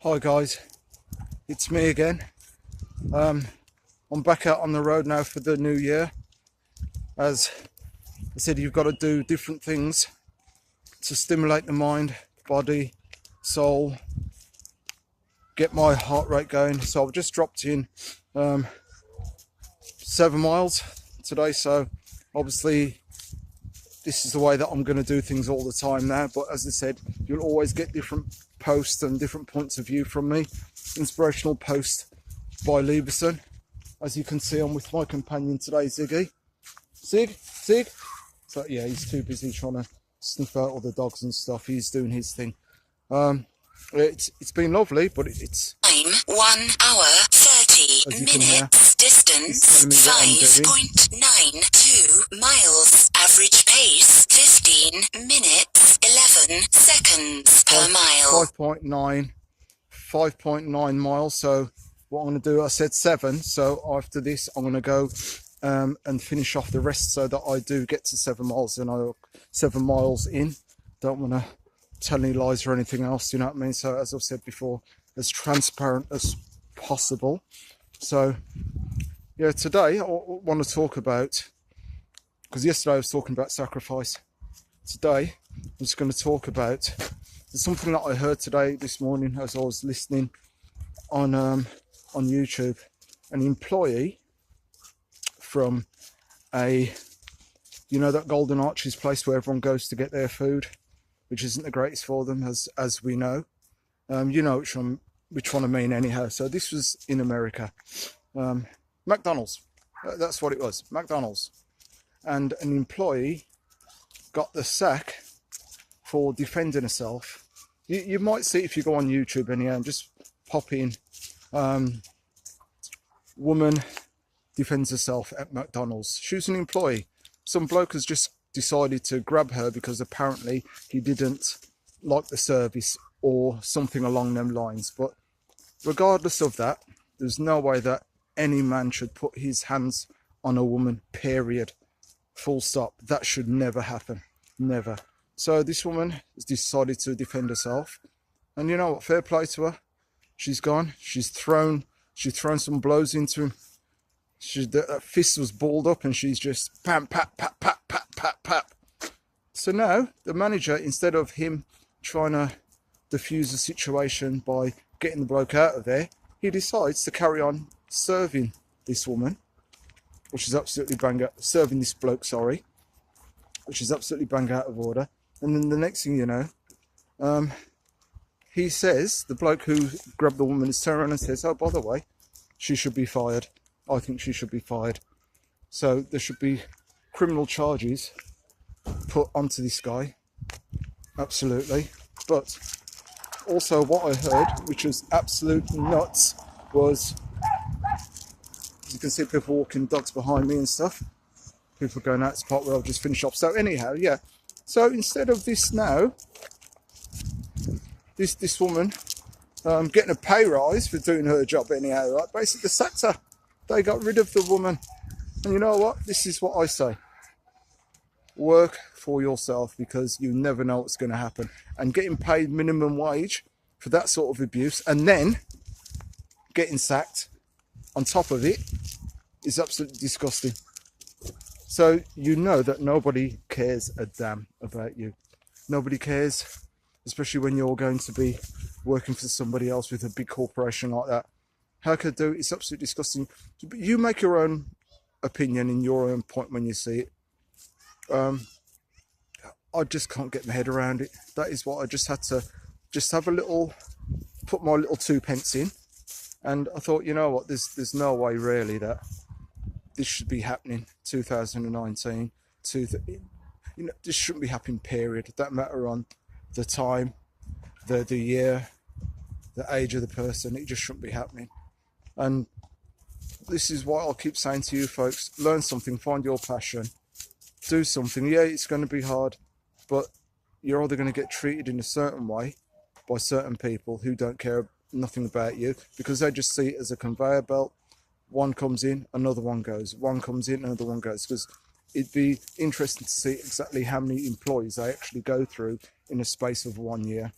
Hi guys, it's me again. I'm back out on the road now for the new year. As I said, you've got to do different things to stimulate the mind, body, soul, get my heart rate going. So I've just dropped in 7 miles today, so obviously this is the way that I'm going to do things all the time now. But as I said, you'll always get different posts and different points of view from me. Inspirational post by Leverson. As you can see, I'm with my companion today, Ziggy. Zig. So yeah, he's too busy trying to sniff out all the dogs and stuff. He's doing his thing. It's been lovely, but it's time 1 hour 30 minutes. Distance 5.92 miles. Average pace 15 minutes 11 seconds per mile. 5.9 miles. So what I'm going to do, I said 7. So after this, I'm going to go and finish off the rest so that I do get to 7 miles and I'm 7 miles in. Don't want to tell any lies or anything else, you know what I mean? So as I've said before, as transparent as possible. So yeah, today I want to talk about, because yesterday I was talking about sacrifice. Today I'm just going to talk about something that I heard this morning as I was listening on YouTube. An employee from that Golden Arches place where everyone goes to get their food, which isn't the greatest for them, as we know. You know which one I mean anyhow. So this was in America. McDonald's. That's what it was. McDonald's. And an employee got the sack for defending herself. You might see it if you go on YouTube anyhow, and just pop in woman defends herself at McDonald's. She was an employee. Some bloke has just decided to grab her because apparently he didn't like the service or something along them lines. But regardless of that, there's no way that any man should put his hands on a woman, period. Full stop. That should never happen. Never. So this woman has decided to defend herself. And you know what? Fair play to her. She's gone. She's thrown some blows into him. That fist was balled up and she's just pam, pat, pat, pat, pat, pat, pat. So now the manager, instead of him trying to diffuse the situation by getting the bloke out of there, he decides to carry on serving this woman, which is absolutely serving this bloke, which is absolutely bang out of order. And then the next thing you know, he says, the bloke who grabbed the woman is turned around and says, oh, by the way, she should be fired. I think she should be fired. So there should be criminal charges put onto this guy. Absolutely. But also what I heard, which was absolute nuts, was, as you can see, people walking dogs behind me and stuff. People going out to the part where I've just finished off. So anyhow, yeah. So instead of this now, this woman getting a pay rise for doing her job anyhow, right? Basically sacked her. They got rid of the woman. And you know what? This is what I say. Work for yourself, because you never know what's going to happen. And getting paid minimum wage for that sort of abuse and then getting sacked on top of it is absolutely disgusting. So you know that nobody cares a damn about you. Nobody cares, especially when you're going to be working for somebody else with a big corporation like that. How could do? It's absolutely disgusting. But you make your own opinion in your own point when you see it. I just can't get my head around it. That is what I just had to have a little, put my little 2 pence in. And I thought, you know what, there's no way really that this should be happening 2019. This shouldn't be happening, period. It doesn't matter on the time, the year, the age of the person. It just shouldn't be happening. And this is what I'll keep saying to you folks. Learn something, find your passion, do something. Yeah, it's going to be hard, but you're either going to get treated in a certain way by certain people who don't care nothing about you, because they just see it as a conveyor belt. One comes in, another one goes. One comes in, another one goes. Because it'd be interesting to see exactly how many employees they actually go through in a space of 1 year.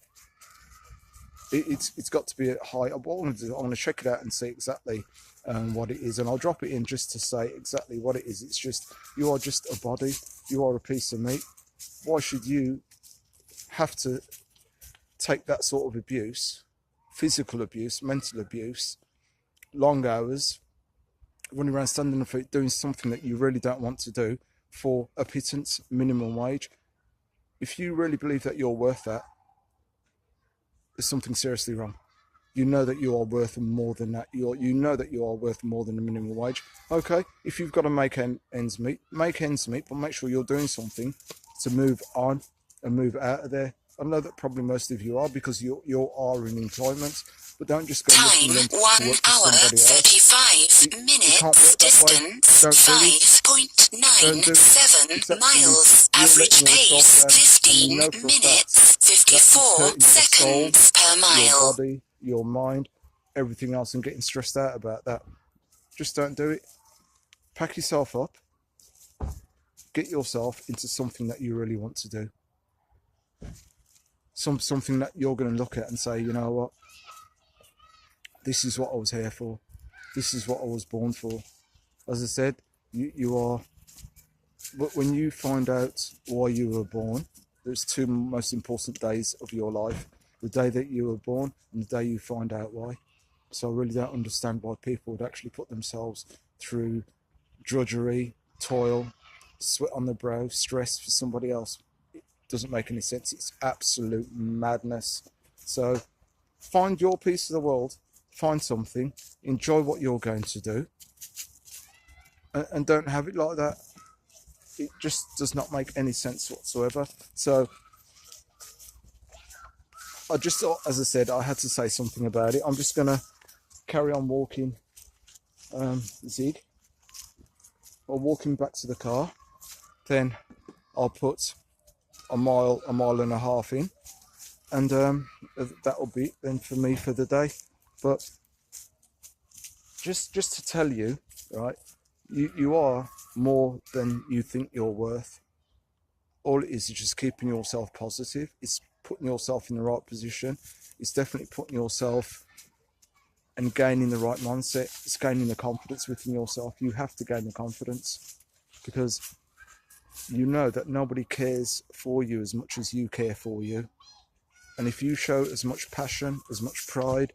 It's got to be at high. What I'm going to do, I'm going to check it out and see exactly what it is, and I'll drop it in just to say exactly what it is. It's just, you are just a body, you are a piece of meat. Why should you have to take that sort of abuse, physical abuse, mental abuse, long hours, running around standing on feet, doing something that you really don't want to do for a pittance minimum wage? If you really believe that you're worth that, there's something seriously wrong. You know that you are worth more than that. You know that you are worth more than the minimum wage. Okay, if you've got to make ends meet, but make sure you're doing something to move on and move out of there. I know that probably most of you are, because you are in employment, but don't just go looking Time to 1 work for hour somebody else. 35 You can't minutes. work that way. Distance Don't do it. 5.97 Exactly. miles. You're Average letting yourself pace down, and you 15 know for a fact minutes that it's 54 hurting your soul, seconds per your mile. body, your mind, everything else, and getting stressed out about that. Just don't do it. Pack yourself up. Get yourself into something that you really want to do. Something that you're going to look at and say, you know what? This is what I was here for. This is what I was born for. As I said, you are. But when you find out why you were born, there's two most important days of your life: the day that you were born and the day you find out why. So I really don't understand why people would actually put themselves through drudgery, toil, sweat on the brow, stress for somebody else. It doesn't make any sense. It's absolute madness. So find your piece of the world, find something, enjoy what you're going to do, and don't have it like that. It just does not make any sense whatsoever. So I just thought, as I said, I had to say something about it. I'm just going to carry on walking Zig, or walking back to the car. Then I'll put a mile and a half in, and that'll be it then for me for the day. But just to tell you, right, you are more than you think you're worth. All it is just keeping yourself positive. It's putting yourself in the right position. It's definitely putting yourself and gaining the right mindset. It's gaining the confidence within yourself. You have to gain the confidence, because you know that nobody cares for you as much as you care for you. And if you show as much passion, as much pride,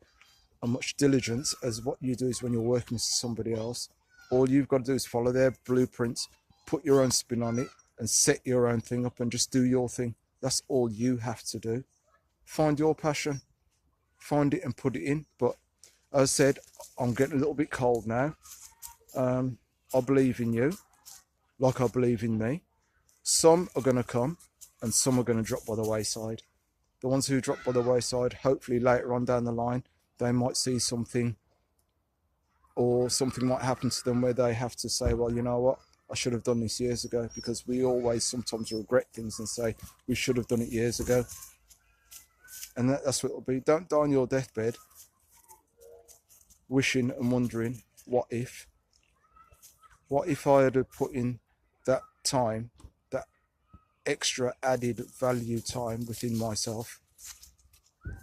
and much diligence as what you do is when you're working with somebody else, all you've got to do is follow their blueprints, put your own spin on it, and set your own thing up and just do your thing. That's all you have to do. Find your passion, find it and put it in. But as I said, I'm getting a little bit cold now. I believe in you, like I believe in me. Some are going to come and some are going to drop by the wayside. The ones who drop by the wayside, hopefully later on down the line, they might see something, or something might happen to them where they have to say, well, you know what, I should have done this years ago. Because we always sometimes regret things and say we should have done it years ago. And that's what it'll be. Don't die on your deathbed wishing and wondering, what if I had put in that time, that extra added value time within myself?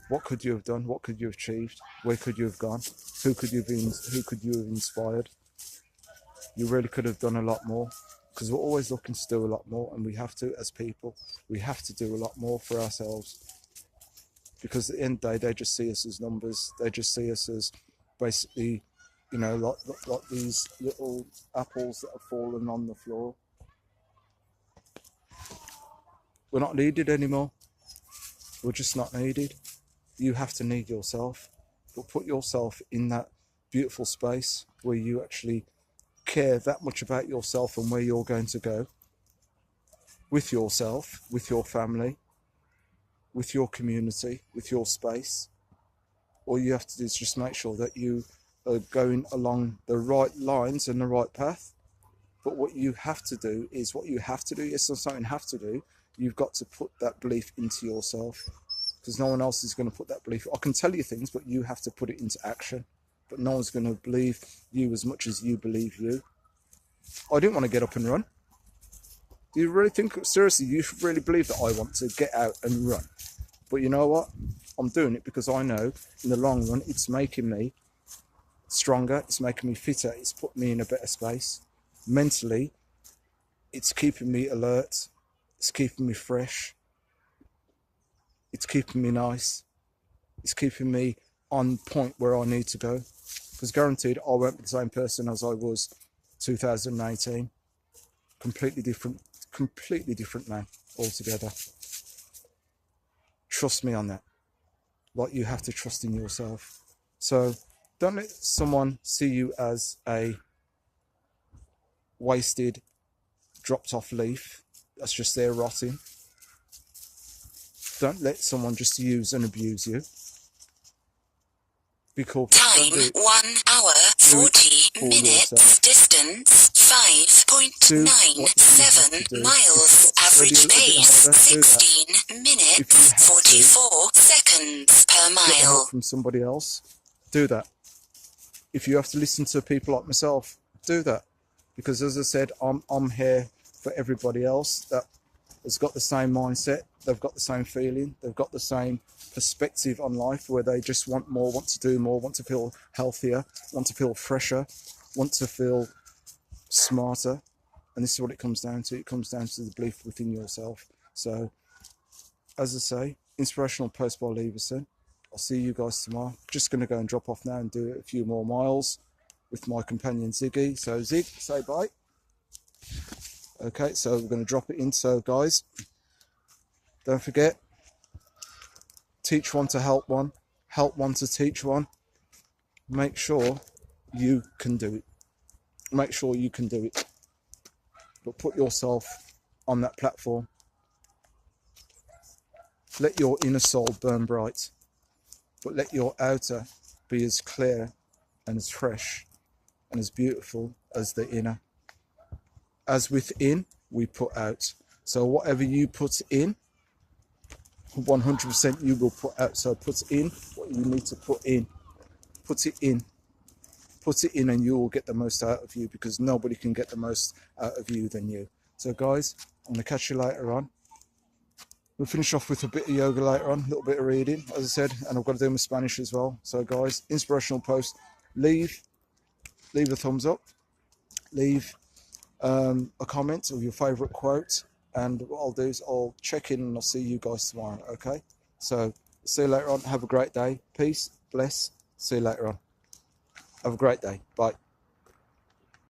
What could you have done? What could you have achieved? Where could you have gone? Who could you have inspired? You really could have done a lot more, because we're always looking to do a lot more, and we have to, as people. We have to do a lot more for ourselves, because at the end of the day, they just see us as numbers. They just see us as basically, you know, like these little apples that have fallen on the floor. We're not needed anymore. We're just not needed. You have to need yourself. But put yourself in that beautiful space where you actually care that much about yourself and where you're going to go, with yourself, with your family, with your community, with your space. All you have to do is just make sure that you are going along the right lines and the right path. But what you have to do is yes, there's something you have to do. You've got to put that belief into yourself, because no one else is going to put that belief. I can tell you things, but you have to put it into action. But no one's going to believe you as much as you believe you. I didn't want to get up and run. Do you really think, seriously, you really believe that I want to get out and run? But you know what? I'm doing it because I know in the long run it's making me stronger, it's making me fitter, it's putting me in a better space. Mentally, it's keeping me alert, it's keeping me fresh, it's keeping me nice, it's keeping me on point where I need to go. Because guaranteed, I won't be the same person as I was 2018. Completely different man altogether. Trust me on that. Like, you have to trust in yourself. So don't let someone see you as a wasted, dropped off leaf that's just there rotting. Don't let someone just use and abuse you. Be corporate. Time 1 hour 40 minutes. Yourself. Distance 5.97 miles. Average pace 16 minutes 44 seconds per Get help mile. from somebody else. Do that. If you have to listen to people like myself, do that. Because as I said, I'm here for everybody else that has got the same mindset, they've got the same feeling, they've got the same perspective on life, where they just want more, want to do more, want to feel healthier, want to feel fresher, want to feel smarter. And this is what it comes down to. It comes down to the belief within yourself. So, as I say, Inspirational post by Leverson. I'll see you guys tomorrow. Just going to go and drop off now and do a few more miles with my companion Ziggy. So Zig, say bye. Okay, so we're going to drop it in. So guys, don't forget, teach one to help one to teach one. Make sure you can do it. Make sure you can do it. But put yourself on that platform. Let your inner soul burn bright, but let your outer be as clear and as fresh and as beautiful as the inner. As within, we put out. So whatever you put in, 100% you will put out. So put in what you need to put in. Put it in. Put it in and you will get the most out of you, because nobody can get the most out of you than you. So guys, I'm going to catch you later on. We'll finish off with a bit of yoga later on, a little bit of reading, as I said, and I've got to do my Spanish as well. So guys, inspirational post, leave a thumbs up, leave a comment of your favourite quote, and what I'll do is I'll check in and I'll see you guys tomorrow, okay? So, see you later on. Have a great day. Peace, bless. See you later on. Have a great day. Bye.